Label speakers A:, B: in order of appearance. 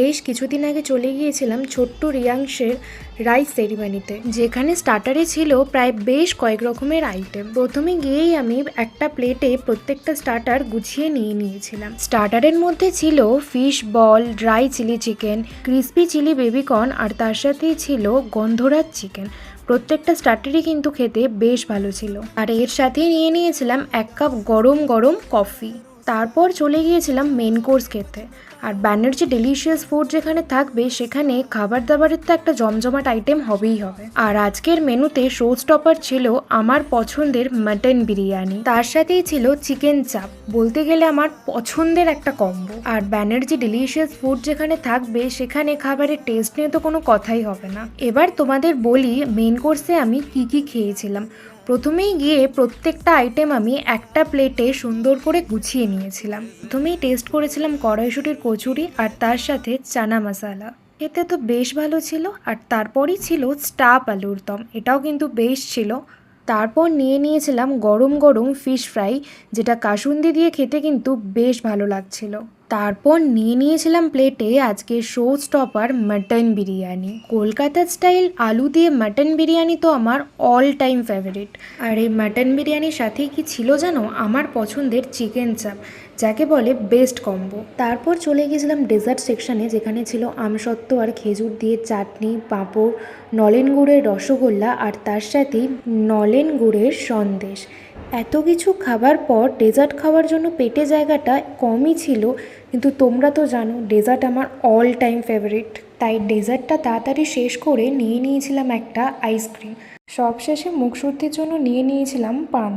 A: বেশ কিছুদিন আগে চলে গিয়েছিলাম ছোট্ট রিয়াংশের রাইস সেরিমনিতে, যেখানে স্টার্টারে ছিল প্রায় বেশ কয়েক রকমের আইটেম। প্রথমে গিয়েই আমি একটা প্লেটে প্রত্যেকটা স্টার্টার গুছিয়ে নিয়েছিলাম। স্টার্টারের মধ্যে ছিল fish ball, dry chilli chicken, crispy chilli baby corn, আর তার সাথেই ছিল গন্ধরাজ চিকেন। প্রত্যেকটা স্টার্টারই কিন্তু খেতে বেশ ভালো ছিল। আর এর সাথেই নিয়েছিলাম 1 কাপ গরম গরম কফি। তারপর চলে গিয়েছিলাম মেন কোর্স খেতে। আর ব্যানার্জি ডেলিশিয়াস ফুড যেখানে থাকবে, সেখানে খাবার দাবারের তো একটা জমজমাট আইটেম হবেই হবে। আর আজকের মেনুতে শো স্টপার ছিল আমার পছন্দের মাটন বিরিয়ানি, তার সাথেই ছিল চিকেন চাপ, বলতে গেলে আমার পছন্দের একটা কম্বো। আর ব্যানার্জি ডেলিশিয়াস ফুড যেখানে থাকবে, সেখানে খাবারের টেস্ট নিয়ে তো কোনো কথাই হবে না। এবার তোমাদের বলি মেন কোর্সে আমি কি খেয়েছিলাম। প্রথমেই গিয়ে প্রত্যেকটা আইটেম আমি একটা প্লেটে সুন্দর করে গুছিয়ে নিয়েছিলাম। প্রথমেই টেস্ট করেছিলাম কড়াইশুঁটির কচুরি আর তার সাথে চানা মশালা। এতে তো বেশ ভালো ছিল। আর তারপরই ছিল স্টাফ আলুর দম, এটাও কিন্তু বেশ ছিল। তারপর নিয়েছিলাম গরম গরম ফিশ ফ্রাই, যেটা কাসুন্দি দিয়ে খেতে কিন্তু বেশ ভালো লাগছিল। তারপর নিয়েছিলাম প্লেটে আজকে শো স্টপার মাটন বিরিয়ানি। কলকাতার স্টাইল আলু দিয়ে মাটন বিরিয়ানি তো আমার অল টাইম ফেভারিট। আর এই মাটন বিরিয়ানির সাথেই কি ছিল জানো, আমার পছন্দের চিকেন চাপ, যাকে বলে বেস্ট কম্বো। তারপর চলে গিয়েছিলাম ডেজার্ট সেকশানে, যেখানে ছিল আমসত্ত্ব আর খেজুর দিয়ে চাটনি, পাঁপড়, নলেন গুড়ের রসগোল্লা, আর তার সাথেই নলেন গুড়ের সন্দেশ। এত কিছু খাবার পর ডেজার্ট খাওয়ার জন্য পেটে জায়গাটা কমই ছিল, কিন্তু তোমরা তো জানো ডেজার্ট আমার অল টাইম ফেভারিট। তাই ডেজার্টটা তাড়াতাড়ি শেষ করে নিয়েছিলাম একটা আইসক্রিম। সবশেষে মুখ শুদ্ধির জন্য নিয়েছিলাম পান।